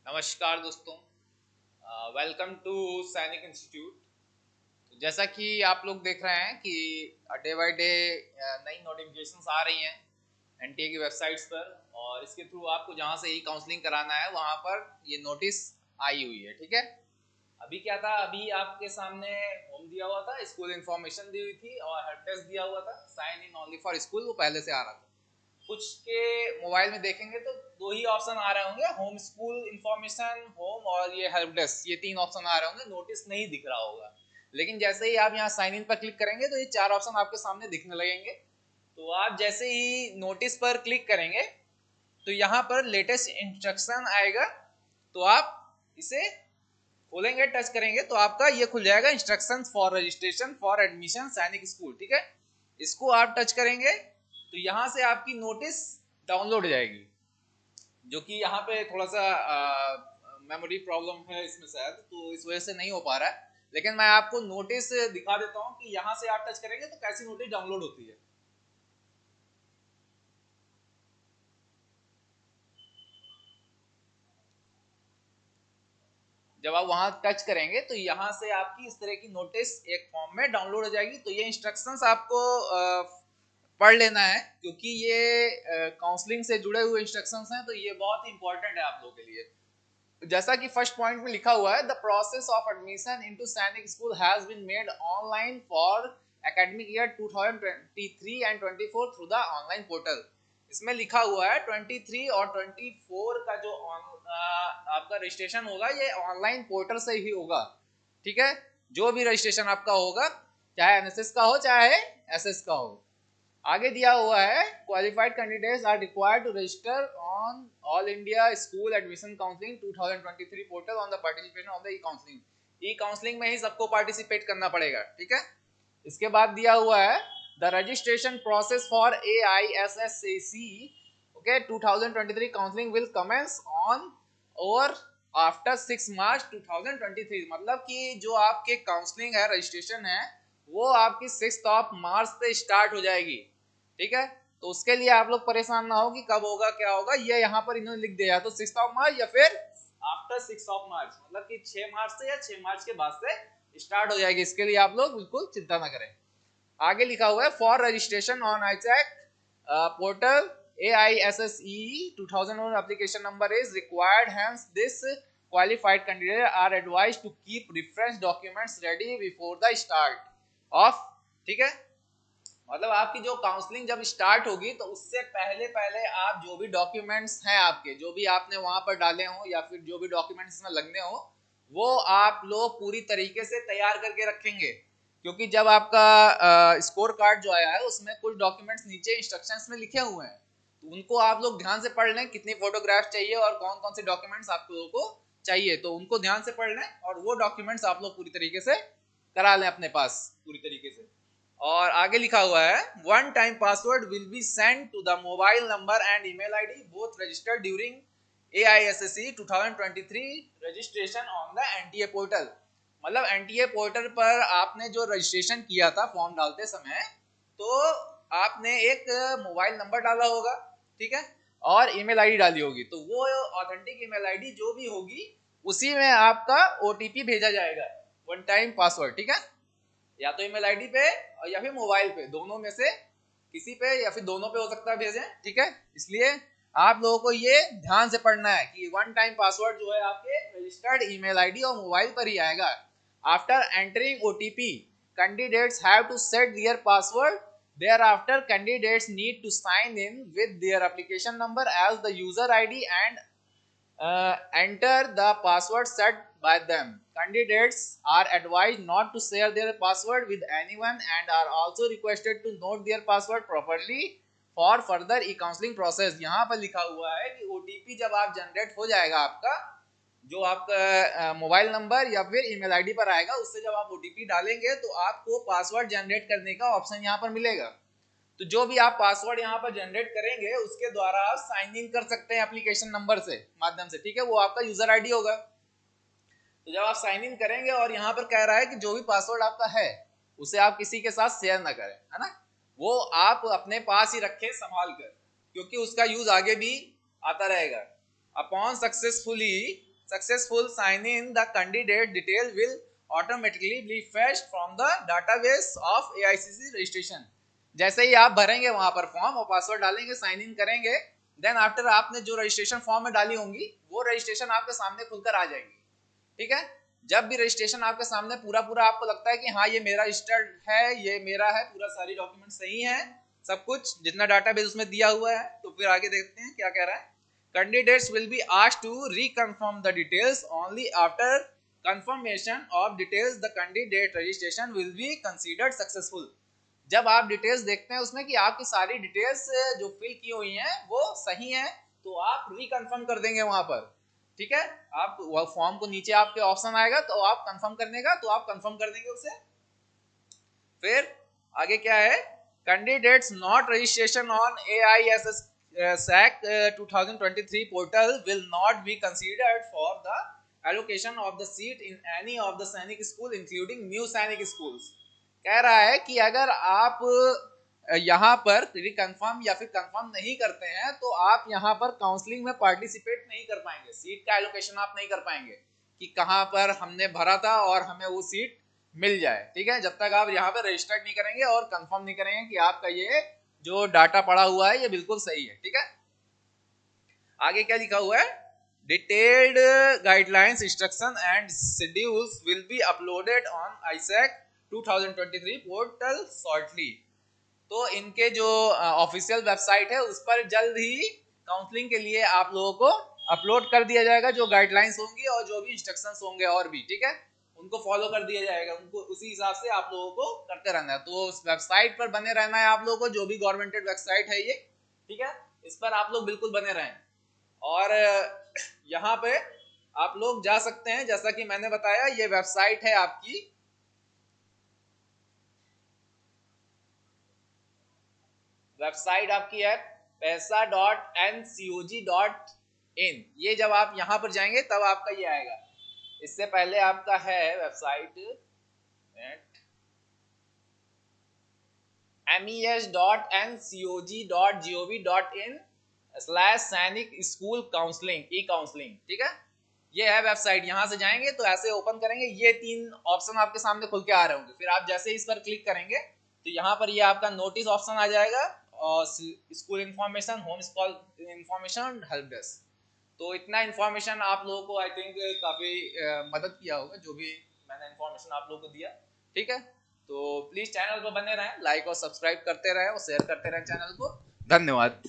नमस्कार दोस्तों, welcome to सैनिक इंस्टीट्यूट। जैसा कि आप लोग देख रहे हैं कि डे बाय डे नई नोटिफिकेशंस आ रही हैं एनटीए की वेबसाइट्स पर, और इसके थ्रू आपको जहां से ई काउंसलिंग कराना है वहां पर ये नोटिस आई हुई है। ठीक है, अभी क्या था, अभी आपके सामने होम दिया हुआ था, स्कूल इन्फॉर्मेशन दी हुई थी और हेल्प डेस्क दिया हुआ था, sign in only for school, वो पहले से आ रहा था। कुछ के मोबाइल में देखेंगे तो दो ही ऑप्शन आ रहे होंगे, होम स्कूल इंफॉर्मेशन होम और ये हेल्प डेस्क, ये तीन ऑप्शन आ रहे होंगे, नोटिस नहीं दिख रहा होगा। लेकिन जैसे ही आप यहाँ साइन इन पर क्लिक करेंगे तो ये चार ऑप्शन आपके सामने दिखने लगेंगे। तो आप जैसे ही नोटिस पर क्लिक करेंगे तो यहाँ पर लेटेस्ट इंस्ट्रक्शन आएगा, तो आप इसे खोलेंगे, टच करेंगे तो आपका ये खुल जाएगा, instruction for registration for admission सैनिक स्कूल। ठीक है, इसको आप टच करेंगे तो यहाँ से आपकी नोटिस डाउनलोड हो जाएगी, जो कि यहाँ पे थोड़ा सा मेमोरी प्रॉब्लम है इसमें शायद, तो इस वजह से नहीं हो पा रहा है। लेकिन मैं आपको नोटिस दिखा देता हूँ कि यहाँ से आप टच करेंगे तो कैसी नोटिस डाउनलोड होती है। जब आप वहां टच करेंगे तो यहाँ से आपकी इस तरह की नोटिस एक फॉर्म में डाउनलोड हो जाएगी। तो ये इंस्ट्रक्शंस आपको पढ़ लेना है, क्योंकि ये काउंसलिंग से जुड़े हुए इंस्ट्रक्शंस हैं, तो ये बहुत इंपॉर्टेंट है आप लोगों के लिए। जैसा कि फर्स्ट पॉइंट में लिखा हुआ है, the process of admission into Sainik school has been made online for academic year 2023 and 24 through the online portal. इसमें लिखा हुआ है 23 और 24 का जो आपका रजिस्ट्रेशन होगा ये ऑनलाइन पोर्टल से ही होगा। ठीक है, जो भी रजिस्ट्रेशन आपका होगा, चाहे एनएसएस का हो चाहे एसएस का हो। आगे दिया हुआ है, qualified candidates are required to register on all India school admission counselling 2023 portal on the participation of the e counselling. E counselling में ही सबको पार्टिसिपेट करना पड़ेगा। ठीक है, इसके बाद दिया हुआ है, the registration process for AISSAC okay 2023 counselling will commence on or after 6 March 2023। मतलब कि जो आपके काउंसलिंग है, रजिस्ट्रेशन है, वो आपकी 6 मार्च से स्टार्ट हो जाएगी। ठीक है, तो उसके लिए आप लोग परेशान ना हो कि कब होगा क्या होगा, ये यहाँ पर इन्होंने लिख दिया, तो 6 मार्च या फिर आफ्टर 6 मार्च, मतलब कि 6 मार्च से या 6 मार्च के बाद से स्टार्ट हो जाएगी। इसके लिए आप लोग बिल्कुल चिंता ना करें। आगे लिखा हुआ है, फॉर रजिस्ट्रेशन ऑन आईचैक portal AISSE 2001 application number is required, hence this qualified candidate are advised to keep reference documents ready before the start of। ठीक है, मतलब आपकी जो काउंसलिंग जब स्टार्ट होगी तो उससे पहले पहले आप जो भी डॉक्यूमेंट्स हैं आपके, जो भी आपने वहां पर डाले हो या फिर जो भी डॉक्यूमेंट्स में लगने हो, वो आप लोग पूरी तरीके से तैयार करके रखेंगे। क्योंकि जब आपका स्कोर कार्ड जो आया है उसमें कुछ डॉक्यूमेंट्स नीचे इंस्ट्रक्शंस में लिखे हुए हैं, तो उनको आप लोग ध्यान से पढ़ लें, कितनी फोटोग्राफ चाहिए और कौन कौन से डॉक्यूमेंट्स आप लोगों को चाहिए, तो उनको ध्यान से पढ़ लें और वो डॉक्यूमेंट्स आप लोग पूरी तरीके से करा लें अपने पास पूरी तरीके से। और आगे लिखा हुआ है, one time password will be send to the mobile number and email ID both registered during AISSE 2023 registration on the NTA portal. मतलब एनटीए पोर्टल पर आपने जो रजिस्ट्रेशन किया था फॉर्म डालते समय, तो आपने एक मोबाइल नंबर डाला होगा, ठीक है, और ईमेल आईडी डाली होगी, तो वो ऑथेंटिक ईमेल आईडी जो भी होगी उसी में आपका ओटीपी भेजा जाएगा, वन टाइम पासवर्ड। ठीक है, या तो ईमेल आईडी पे और या फिर मोबाइल पे, दोनों में से किसी पे या फिर दोनों पे हो सकता है भेजें। ठीक है, इसलिए आप लोगों को ये ध्यान से पढ़ना है कि वन टाइम पासवर्ड जो है आपके रजिस्टर्ड ईमेल आईडी और मोबाइल पर ही आएगा। After entering OTP candidates have to set their password, thereafter candidates need to sign in with their application number as the user id and enter the password set by them. Candidates are advised not to share their password with anyone and are also requested to note their password properly for further e-counseling process। यहाँ पर लिखा हुआ है कि OTP जब आप generate हो जाएगा आपका, जो आपका मोबाइल नंबर या फिर ईमेल आईडी पर आएगा, उससे जब आप OTP डालेंगे तो आपको पासवर्ड जनरेट करने का ऑप्शन यहाँ पर मिलेगा। तो जो भी आप पासवर्ड यहाँ पर जनरेट करेंगे उसके द्वारा आप साइन इन कर सकते हैं एप्लीकेशन नंबर से माध्यम से। ठीक है, वो आपका यूजर आईडी होगा। तो जब आप साइन इन करेंगे और यहाँ पर कह रहा है कि जो भी पासवर्ड आपका है उसे आप किसी के साथ शेयर ना करें, है ना, वो आप अपने पास ही रखें संभाल कर, क्योंकि उसका यूज आगे भी आता रहेगा। Upon successfully successful sign in, the candidate detail will automatically be fetched from the database of AICC registration. जैसे ही आप भरेंगे वहां पर फॉर्म और पासवर्ड डालेंगे, साइन इन करेंगे, देन आफ्टर आपने जो रजिस्ट्रेशन फॉर्म में डाली होंगी वो रजिस्ट्रेशन आपके सामने खुलकर आ जाएगी। ठीक है, जब भी रजिस्ट्रेशन आपके सामने पूरा पूरा आपको लगता है कि हाँ ये मेरा रजिस्टर्ड है, ये मेरा है, पूरा सारी डॉक्यूमेंट सही है, सब कुछ जितना डाटाबेस उसमें दिया हुआ है, तो फिर आगे देखते हैं क्या कह रहा है। Candidates will be asked to reconfirm the details only after confirmation of details the candidate registration will be considered successful. जब आप डिटेल्स देखते हैं उसमें कि आपकी सारी डिटेल्स जो फिल की हुई हैं वो सही है, तो आप रिकन्फर्म कर देंगे वहां पर। ठीक है, आप फॉर्म को नीचे आपके ऑप्शन आएगा तो आप कंफर्म करने का, तो आप कंफर्म कर देंगे उसे। फिर आगे क्या है, candidates not registration on AISS SAC 2023 portal will not be considered for the allocation of the seat in any of the सैनिक स्कूल इंक्लूडिंग न्यू सैनिक स्कूल्स। कह रहा है कि अगर आप यहाँ पर रिकन्फर्म या फिर कंफर्म नहीं करते हैं तो आप यहाँ पर काउंसलिंग में पार्टिसिपेट नहीं कर पाएंगे, सीट का एलोकेशन आप नहीं कर पाएंगे कि कहाँ पर हमने भरा था और हमें वो सीट मिल जाए। ठीक है, जब तक आप यहाँ पे रजिस्टर्ड नहीं करेंगे और कंफर्म नहीं करेंगे कि आपका ये जो डाटा पड़ा हुआ है ये बिल्कुल सही है। ठीक है, आगे क्या लिखा हुआ है, detailed guidelines instruction and schedules will be uploaded on ISAC 2023 portal shortly. तो इनके जो ऑफिशियल वेबसाइट है उस पर जल्द ही काउंसलिंग के लिए आप लोगों को अपलोड कर दिया जाएगा, जो गाइडलाइंस होंगी और जो भी इंस्ट्रक्शंस होंगे और भी, ठीक है, उनको फॉलो कर दिया जाएगा, उनको उसी हिसाब से आप लोगों को करते रहना है। तो उस वेबसाइट पर बने रहना है आप लोगों को, जो भी गवर्नमेंटेड वेबसाइट है ये, ठीक है, इस पर आप लोग बिल्कुल बने रहें। और यहाँ पे आप लोग जा सकते हैं, जैसा कि मैंने बताया ये वेबसाइट है आपकी, वेबसाइट आपकी है paisa.ncog.in। ये जब आप यहां पर जाएंगे तब आपका ये आएगा। इससे पहले आपका है website mes.ncog.gov.in/सैनिक school counselling e counselling. ठीक है, ये है वेबसाइट। यहां से जाएंगे तो ऐसे ओपन करेंगे, ये 3 ऑप्शन आपके सामने खुल के आ रहे होंगे। फिर आप जैसे इस पर क्लिक करेंगे तो यहाँ पर ये आपका नोटिस ऑप्शन आ जाएगा और school information, home school information, help desk. तो इतना इंफॉर्मेशन आप लोगों को आई थिंक काफी मदद किया होगा, जो भी मैंने इंफॉर्मेशन आप लोगों को दिया। ठीक है, तो प्लीज चैनल पर बने रहें, लाइक और सब्सक्राइब करते रहें और शेयर करते रहें चैनल को। धन्यवाद।